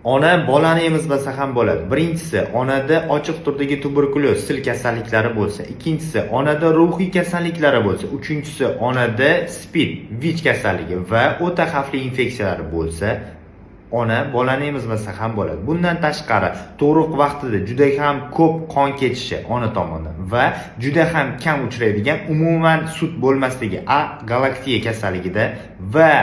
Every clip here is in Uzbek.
Ona bolani emizmasa ham bo'ladi. Birinchisi, onada ochiq turdagi tuberkulyoz, sil kasalliklari bo'lsa. Ikkinchisi, onada ruhiy kasalliklari bo'lsa. Uchinchisi, onada SPID, VICH kasalligi va o'ta xavfli infeksiyalar bo'lsa, ona bolani emizmasa ham bo'ladi. Bundan tashqari, tug'ruq vaqtida juda ham ko'p qon ketishi ona tomonidan va juda ham kam uchraydigan umuman sut bo'lmasligi A galaktiya kasalligida va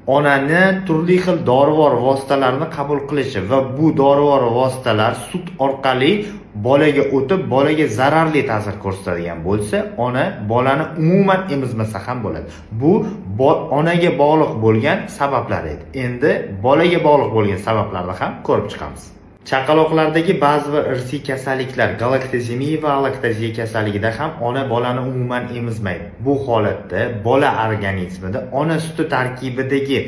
onani turli xil dorivor vositalarni qabul qilishi va bu dorivor vositalar sut orqali bolaga o'tib, bolaga zararli ta'sir ko'rsatadigan bo'lsa, ona bolani umuman emizmasa ham bo'ladi. Bu onaga bog'liq bo'lgan sabablar edi. Endi bolaga bog'liq bo'lgan sabablarni ham ko'rib chiqamiz. Chaqaloqlardagi ba'zi va irsiy kasalliklar, galaktozemiya va alaktoziya kasalligida ham ona bolani umuman emizmaydi. Bu holatda bola organizmida ona suti tarkibidagi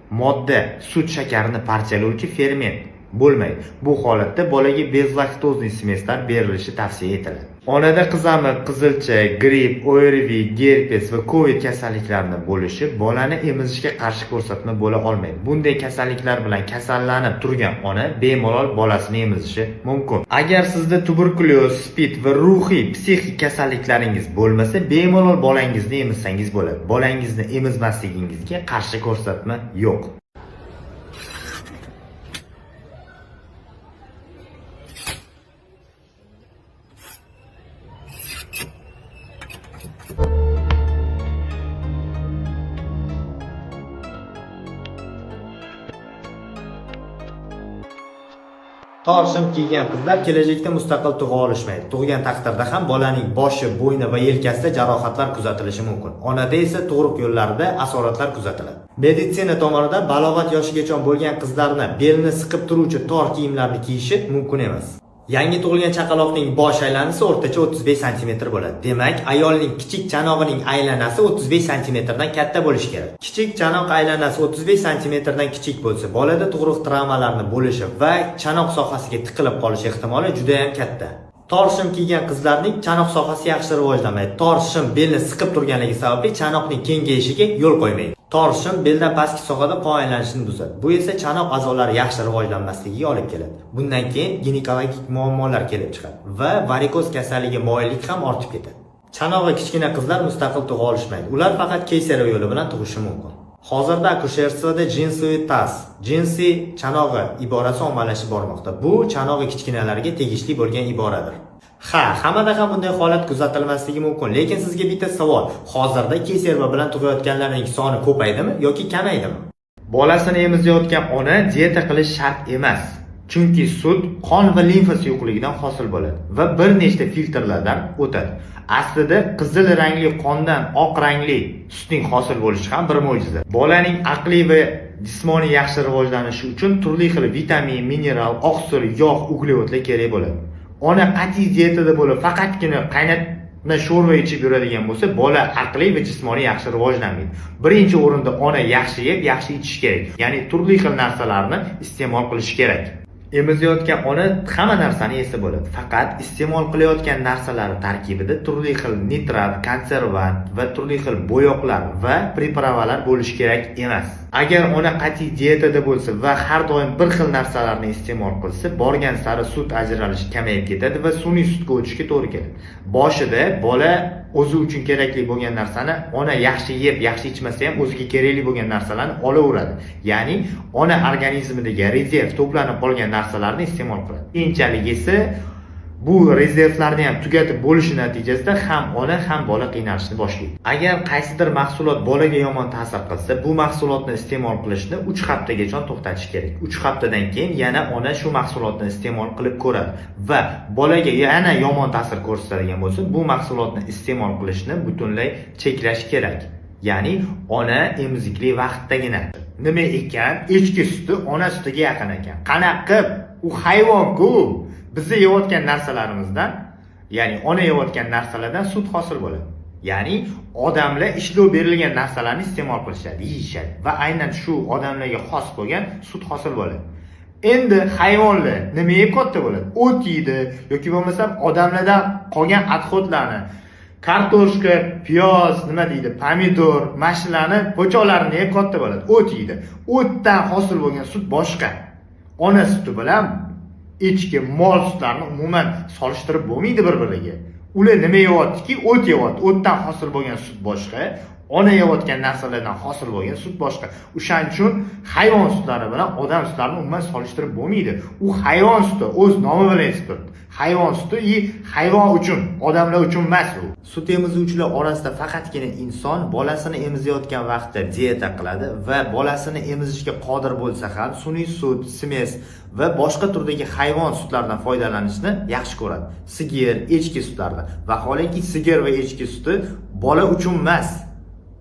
modda sut shakarini parchalovchi ferment bo'lmaydi. Bu holatda bolaga bezlaktozli semestlar berilishi tavsiya etiladi. Onada qizamiq, qizilcha, gripp, ORV, gerpes va COVID kasalliklarining bo'lishi bolani emizishga qarshi ko'rsatma bo'la olmaydi. Bunday kasalliklar bilan kasallanib turgan ona bemalol bolasini emizishi mumkin. Agar sizda tuberkulyoz, SPID va ruhiy, psixik kasalliklaringiz bo'lmasa, bemalol bolangizni emizsangiz bo'ladi. Bolangizni emizmasligingizga qarshi ko'rsatma yo'q. Torshim kiygan qizlar kelajakda mustaqil tug'a olishmaydi. Tug'gan taqdirda ham bolaning boshi, bo'yni va yelkasida jarohatlar kuzatilishi mumkin. Onada esa tug'ruq yo'llarida asoratlar kuzatiladi. Meditsina tomonidan balog'at yoshigacha bo'lgan qizlarni belni siqib turuvchi tor kiyimlarni kiyishi mumkin emas. Yangi tug'ilgan chaqaloqning bosh aylanasi o'rtacha 35 cm bo'ladi. Demak, ayolning kichik chanog'ining aylanasi 35 cm dan katta bo'lishi kerak. Kichik chanoq aylanasi 35 cm dan kichik bo'lsa, bolada tug'ruq travmalarining bo'lishi va chanoq sohasiga tiqilib qolish ehtimoli juda ham katta. Tor shim kiygan qizlarning chanoq sohasi yaxshi rivojlanmaydi. Tor shim belni siqib turganligi sababli chanoqning kengayishiga yo'l qo'ymaydi. Tor shim beldan pastki sohada qon aylanishini buzadi. Bu esa chanoq a'zolari yaxshi rivojlanmasligiga olib keladi. Bundan keyin ginekologik muammolar kelib chiqadi va varikoz kasalligi moyillik ham ortib ketadi. Chanog'i kichkina qizlar mustaqil tug'a olishmaydi. Ular faqat keysariya yo'li bilan tug'ishi mumkin. Hozirda akusherstvada jinsiy tas, jinsiy chanog'i iborasi ommalashib bormoqda. Bu chanog'i kichkinalarga tegishli bo'lgan iboradir. Hammada ham bunday holat kuzatilmasligi mumkin, lekin sizga bitta savol. Hozirda keysarva bilan tug'ayotganlarning soni ko'paydimi yoki kamaydimi? Bolasini emizayotgan ona dieta qilish shart emas. Chunki sut qon va limfa suyuqligidan hosil bo'ladi va bir nechta filtrlardan o'tadi. Aslida qizil rangli qondan oq rangli sutning hosil bo'lishi ham bir mo'jiza. Bolaning aqliy va jismoniy yaxshi rivojlanishi uchun turli xil vitamin, mineral, oqsil, yog', uglevodlar kerak bo'ladi. Ona qat'iy dietada bo'lib, faqatgina qaynatma sho'rva ichib yuradigan bo'lsa, bola aqliy va jismoniy yaxshi rivojlanmaydi. Birinchi o'rinda ona yaxshi yeb, yaxshi ichish kerak. Ya'ni turli xil narsalarni iste'mol qilish kerak. Emizayotgan ona hamma narsani yesa bo'ladi. Faqat iste'mol qilayotgan narsalari tarkibida turli xil nitrat, konservant va turli xil bo'yoqlar va preparavalar bo'lishi kerak emas. Agar ona qat'iy dietada bo'lsa va har doim bir xil narsalarni iste'mol qilsa, borgan sari sut ajralishi kamayib ketadi va sun'iy sutga o'tishga to'g'ri keladi. Boshida bola o'zi uchun kerakli bo'lgan narsani ona yaxshi yeb, yaxshi ichmasa ham o'ziga kerakli bo'lgan narsalarni olaveradi. Ya'ni ona organizmidagi rezerv to'planib qolgan narsalarni iste'mol qiladi. Keyinchalik esa bu rezervlarni ham tugatib bo'lishi natijasida ham ona ham bola qiynalishni boshlaydi. Agar qaysidir mahsulot bolaga yomon ta'sir qilsa, bu mahsulotni iste'mol qilishni 3 haftagacha to'xtatish kerak. 3 haftadan keyin yana ona shu mahsulotni iste'mol qilib ko'radi va bolaga yana yomon ta'sir ko'rsatadigan bo'lsa, bu mahsulotni iste'mol qilishni butunlay cheklash kerak. Ya'ni ona emizikli vaqtdagina. Nima ekan? Echki suti ona sutiga yaqin ekan. Qanaqa u hayvon-ku? Biz yeyotgan narsalarimizdan, ya'ni ona yeyotgan narsalardan sut hosil bo'ladi. Ya'ni odamlar ishlov berilgan narsalarni iste'mol qilishadi, yeyishadi va aynan shu odamlarga xos bo'lgan sut hosil bo'ladi. Endi hayvonlar nima yeb katta bo'ladi? O't yeydi yoki bo'lmasam odamlardan qolgan отходlarni, kartoshka, piyoz, nima deydi, pomidor, mashinani, po'choqlarini yeb katta bo'ladi. O't yeydi. O'tdan hosil bo'lgan sut boshqa. Ona suti bilan echki, mol sutlarini umuman solishtirib bo'lmaydi bir-biriga. Ular nima yeyaptiki, o't yeyapti. O'tdan hosil bo'lgan sut boshqa, ona yeyotgan narsalardan hosil bo'lgan sut boshqa. O'shaning uchun hayvon sutlari bilan odam sutlarini umuman solishtirib bo'lmaydi. U hayvon suti o'z nomi bilan isbot. Hayvon suti hayvon uchun, odamlar uchun emas u. Sut emizuvchilar orasida faqatgina inson bolasini emizayotgan vaqtda dieta qiladi va bolasini emizishga qodir bo'lsa ham sun'iy sut, smes va boshqa turdagi hayvon sutlaridan foydalanishni yaxshi ko'radi. Sigir, echki sutlaridan. Vaholanki sigir va echki suti bola uchun emas.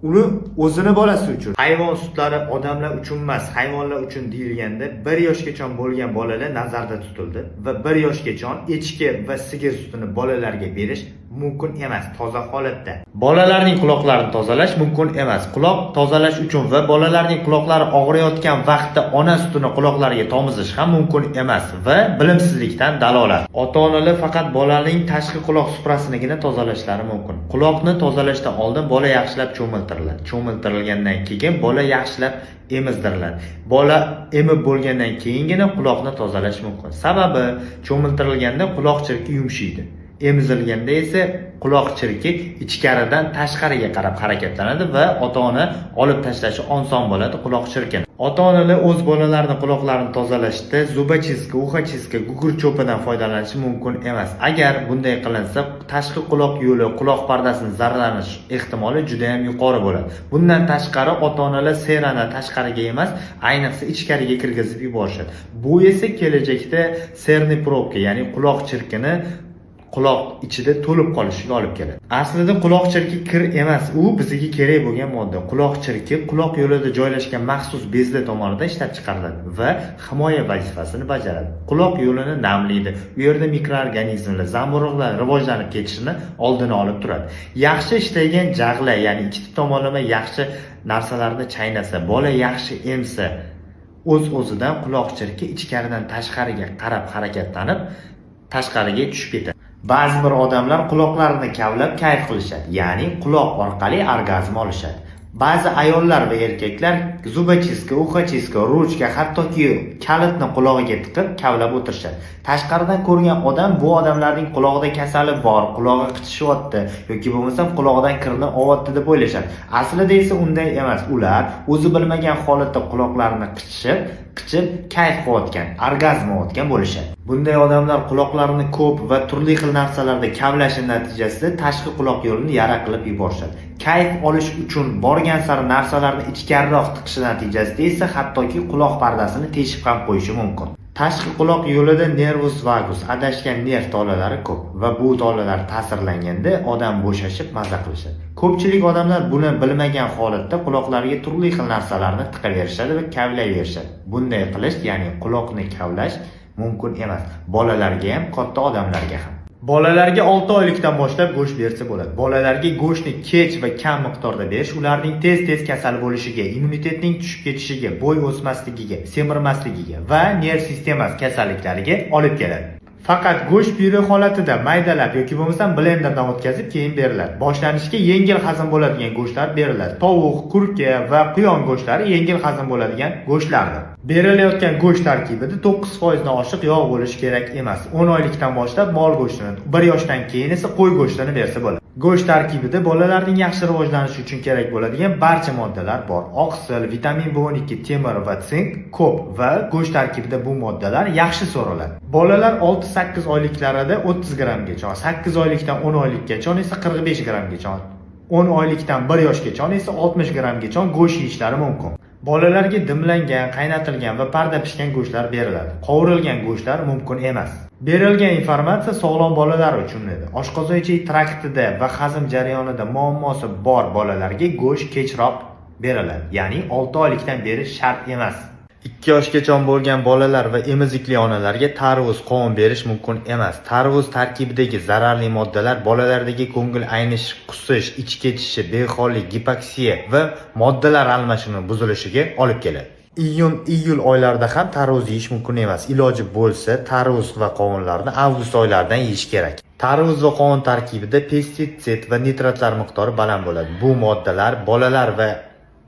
Uni o'zini bolasi uchun. Hayvon sutlari odamlar uchun emas, hayvonlar uchun deyilganda 1 yoshgacha bo'lgan bolalar nazarda tutildi va 1 yoshgacha echki va sigir sutini bolalarga berish mumkin emas toza holatda. Bolalarning quloqlarini tozalash mumkin emas. Quloq tozalash uchun va bolalarning quloqlari og'riyotgan vaqtda ona sutini quloqlariga tomizish ham mumkin emas va bilimsizlikdan dalolat. Ota-onalar faqat bolaning tashqi quloq suprasinigina tozalashlari mumkin. Quloqni tozalashdan oldin bola yaxshilab cho'miltiriladi. Cho'miltirilgandan keyin bola yaxshilab emizdiriladi. Bola emib bo'lgandan keyingina quloqni tozalash mumkin. Sababi cho'miltirilganda quloq chirki yumshaydi. Emizilganda esa quloq chirki ichkaridan tashqariga qarab harakatlanadi va ota-ona olib tashlashi oson bo'ladi quloq chirkini. Ota-onalar o'z bolalarining quloqlarini tozalashda zubachistка, uxachistка, gugurt cho'pidan foydalanishi mumkin emas. Agar bunday qilinsa, tashqi quloq yo'li, quloq pardasining zararlanish ehtimoli juda ham yuqori bo'ladi. Bundan tashqari ota-onalar serani tashqariga emas, ayniqsa ichkariga kirgizib yuborishadi. Bu esa kelajakda serni probka, ya'ni quloq chirkini quloq ichida to'lib qolishiga olib keladi. Aslida quloq chirki kir emas, u bizga kerak bo'lgan modda. Quloq chirki quloq yo'lida joylashgan maxsus bezlar tomonidan ishlab chiqariladi va himoya vazifasini bajaradi. Quloq yo'lini namlaydi. U yerda mikroorganizmlar, zamburug'lar rivojlanib ketishini oldini olib turadi. Yaxshi ishlaygan jag'la, ya'ni ikkita tomonlama yaxshi narsalarni chaynasa, bola yaxshi emsa, o'z-o'zidan quloq chirki ichkaridan tashqariga qarab harakatlanib, tashqariga tushib ketadi. Ba'zi bir odamlar quloqlarini kavlab kayf qilishadi, ya'ni quloq orqali orgazm olishadi. Ba'zi ayollar va erkaklar zubachistка, uxachistка, ruchka, hattoki kalitni qulog'iga tiqib kavlab o'tirishadi. Tashqaridan ko'rgan odam bu odamlarning qulog'ida kasali bor, qulog'i qitishyapti yoki bo'lmasam qulog'idan kirni olyapti deb o'ylashadi. Aslida esa unday emas. Ular o'zi bilmagan holatda quloqlarini qichib, kayf qilayotgan, orgazm olayotgan bo'lishadi. Bunday odamlar quloqlarini ko'p va turli xil narsalarda kavlashi natijasida tashqi quloq yo'lini yara qilib yuborishadi. Kayf olish uchun borgan sari narsalarni ichkariroq tiqishi natijasida esa hattoki quloq pardasini teshib ham qo'yishi mumkin. Tashqi quloq yo'lida nervus vagus, adashgan nerv tolalari ko'p va bu tolalar ta'sirlanganda odam bo'shashib maza qilishadi. Ko'pchilik odamlar buni bilmagan holatda quloqlariga turli xil narsalarni tiqaverishadi va kavlayverishadi. Bunday qilish, ya'ni quloqni kavlash mumkin emas. Bolalarga ham, katta odamlarga ham. Bolalarga 6 oylikdan boshlab go'sht bersa bo'ladi. Bolalarga go'shtni kech va kam miqdorda berish ularning tez kasal bo'lishiga, immunitetning tushib ketishiga, bo'y o'smasligiga, semirmasligiga va nerv sistemasi kasalliklariga olib keladi. Faqat go'sht pyure holatida maydalab yoki bo'lmasam blenderdan o'tkazib keyin beriladi. Boshlanishga yengil hazm bo'ladigan go'shtlar beriladi. Tovuq, kurka va quyon go'shtlari yengil hazm bo'ladigan go'shtlardir. Berilayotgan go'sht tarkibida 9% dan oshiq yog' bo'lishi kerak emas. 10 oylikdan boshlab mol go'shtini, 1 yoshdan keyin esa qo'y go'shtini bersa bo'ladi. Go'sht tarkibida bolalarning yaxshi rivojlanishi uchun kerak bo'ladigan barcha moddalar bor. Oqsil, vitamin B12, temir va sink ko'p va go'sht tarkibida bu moddalar yaxshi so'riladi. Bolalar 6-8 oyliklarida 30 grammgacha, 8 oylikdan 10 oylikgacha esa 45 grammgacha, 10 oylikdan 1 yoshgacha esa 60 grammgacha go'sht yeyishlari mumkin. Bolalarga dimlangan, qaynatilgan va parda pishgan go'shtlar beriladi. Qovurilgan go'shtlar mumkin emas. Berilgan informatsiya sog'lom bolalar uchun edi. Oshqozon-ichak traktida va hazm jarayonida muammosi bor bolalarga go'sht kechroq beriladi. Ya'ni 6 oylikdan beri shart emas. 2 yoshgacha bo'lgan bolalar va emizikli onalarga tarvuz, qovun berish mumkin emas. Tarvuz tarkibidagi zararli moddalar bolalardagi ko'ngil aynish, qusish, ich ketishi, behollik, gipoksiya va moddalar almashinuvi buzilishiga olib keladi. Iyun-iyul oylarida ham tarvuz yeyish mumkin emas. Iloji bo'lsa, tarvuz va qovunlarni avgust oylaridan yeyish kerak. Tarvuz va qovun tarkibida pestitsid va nitratlar miqdori baland bo'ladi. Bu moddalar bolalar va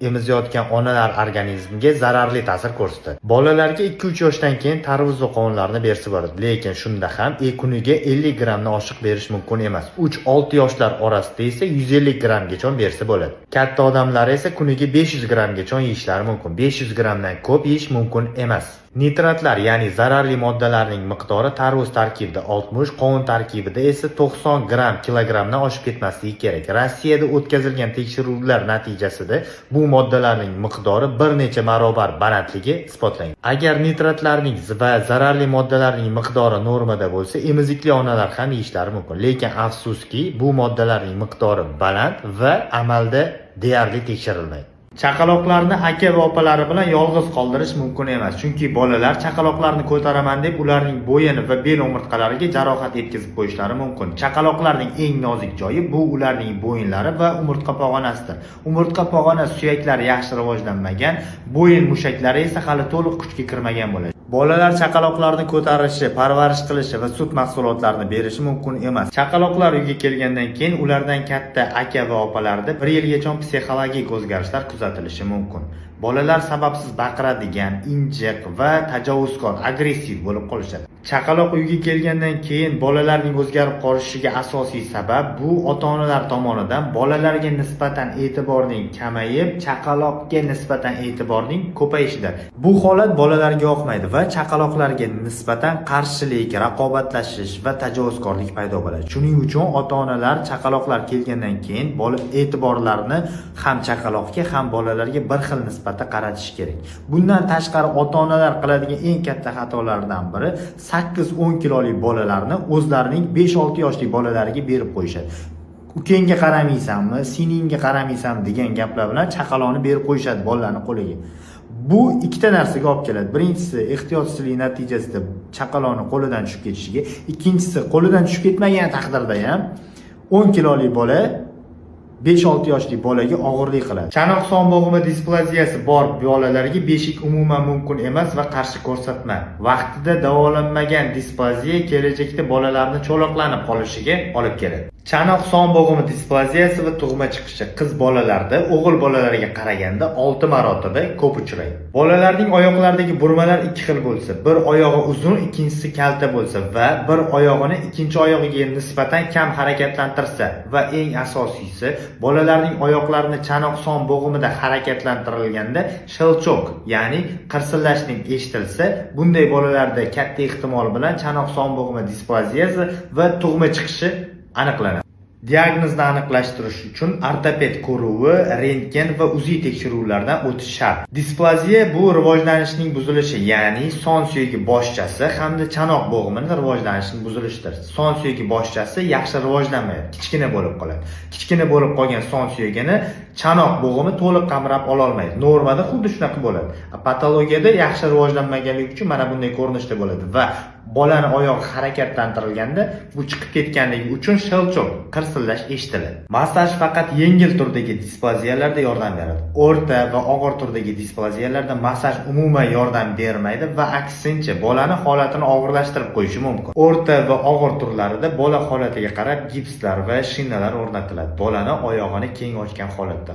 emizayotgan onalar organizmiga zararli ta'sir ko'rsatadi. Bolalarga 2-3 yoshdan keyin tarvuz qovunlarini bersa bo'ladi, lekin shunda ham kuniga 50 grammdan oshiq berish mumkin emas. 3-6 yoshlar orasida esa 150 grammgacha bersa bo'ladi. Katta odamlar esa kuniga 500 grammgacha yeyishlari mumkin. 500 grammdan ko'p yeyish mumkin emas. Nitratlar, ya'ni zararli moddalarning miqdori tarvuz tarkibida 60, qovun tarkibida esa 90 gramm kilogrammdan oshib ketmasligi kerak. Rossiyada o'tkazilgan tekshiruvlar natijasida bu moddalarning miqdori bir necha barobar balandligi isbotlangan. Agar nitratlarning va zararli moddalarning miqdori normada bo'lsa, emizikli onalar ham yeyishlari mumkin. Lekin afsuski, bu moddalarning miqdori baland va amalda deyarli tekshirilmaydi. Chaqaloqlarni aka va opalari bilan yolg'iz qoldirish mumkin emas, chunki bolalar chaqaloqlarni ko'taraman deb ularning bo'yini va bel umurtqalariga jarohat yetkazib qo'yishlari mumkin. Chaqaloqlarning eng nozik joyi bu ularning bo'yinlari va umurtqa pog'onasidir. Umurtqa pog'onasi suyaklari yaxshi rivojlanmagan, bo'yin mushaklari esa hali to'liq kuchga kirmagan bo'ladi. Bolalar chaqaloqlarni ko'tarishi, parvarish qilishi va sut mahsulotlarini berishi mumkin emas. Chaqaloqlar uyga kelgandan keyin ulardan katta aka va opalarda 1 yilgacha psixologik o'zgarishlar kuzatilishi mumkin. Bolalar sababsiz baqiradigan, injiq va tajovuzkor, agressiv bo'lib qolishadi. Chaqaloq uyga kelgandan keyin bolalarning o'zgarib qolishiga asosiy sabab bu ota-onalar tomonidan bolalarga nisbatan e'tiborning kamayib, chaqaloqga nisbatan e'tiborning ko'payishidir. Bu holat bolalarga yoqmaydi va chaqaloqlarga nisbatan qarshilik, raqobatlashish va tajovuzkorlik paydo bo'ladi. Shuning uchun ota-onalar chaqaloqlar kelgandan keyin e'tiborlarini ham chaqaloqga, ham bolalarga bir xil nisbatda qaratish kerak. Bundan tashqari ota-onalar qiladigan eng katta xatolardan biri 8-10 kilolik bolalarni o'zlarining 5-6 yoshli bolalariga berib qo'yishadi. Ukangga qaramaysanmi, siningga qaramaysanmi degan gaplar bilan chaqaloqni berib qo'yishadi bolalarning qo'liga. Bu ikkita narsaga olib keladi. Birinchisi, ehtiyotsizlik natijasida chaqaloqning qo'lidan tushib ketishiga, ikkinchisi, qo'lidan tushib ketmagan taqdirda ham 10 kilolik bola 5-6 yoshli bolaga og'irlik qiladi. Chanoq son bo'g'imi displaziyasi bor bolalarga beshik umuman mumkin emas va qarshi ko'rsatma. Vaqtida davolanmagan displaziya kelajakda bolalarning cho'loqlanib qolishiga olib keladi. Chanoq son bo'g'imi displaziyasi va tug'ma chiqishi qiz bolalarda o'g'il bolalarga qaraganda 6 marotaba ko'p uchraydi. Bolalarning oyoqlaridagi burmalar ikki xil bo'lsa, bir oyog'i uzun, ikkinchisi kalta bo'lsa va bir oyog'ini ikkinchi oyog'iga nisbatan kam harakatlantirsa va eng asosiysi bolalarning oyoqlarini chanoq son bo'g'imida harakatlantirilganda shilchoq, ya'ni qirsillashning eshitilsa, bunday bolalarda katta ehtimol bilan chanoq son bo'g'imi displaziyasi va tug'ma chiqishi aniqlanadi. Diagnozni aniqlashtirish uchun ortoped ko'ruvi, rentgen va UZI tekshiruvlardan o'tish shart. Displaziya bu rivojlanishning buzilishi, ya'ni son suyagi boshchasi hamda chanoq bo'g'imining rivojlanishining buzilishidir. Son suyagi boshchasi yaxshi rivojlanmaydi, kichkina bo'lib qoladi. Kichkina bo'lib qolgan son suyagini chanoq bo'g'imi to'liq qamrab ola olmaydi. Normada xuddi shunaqa bo'ladi. Patologiyada yaxshi rivojlanmaganligi uchun mana bunday ko'rinishda bo'ladi va bolani oyog'i harakatlantirilganda bu chiqib ketganligi uchun shilchoq, qirsillash eshitiladi. Massaj faqat yengil turdagi displaziyalarda yordam beradi. O'rta va og'ir turdagi displaziyalarda massaj umuman yordam bermaydi va aksincha bolani holatini og'irlashtirib qo'yishi mumkin. O'rta va og'ir turlarida bola holatiga qarab gipslar va shinalar o'rnatiladi. Bolani oyog'ini keng ochgan holatda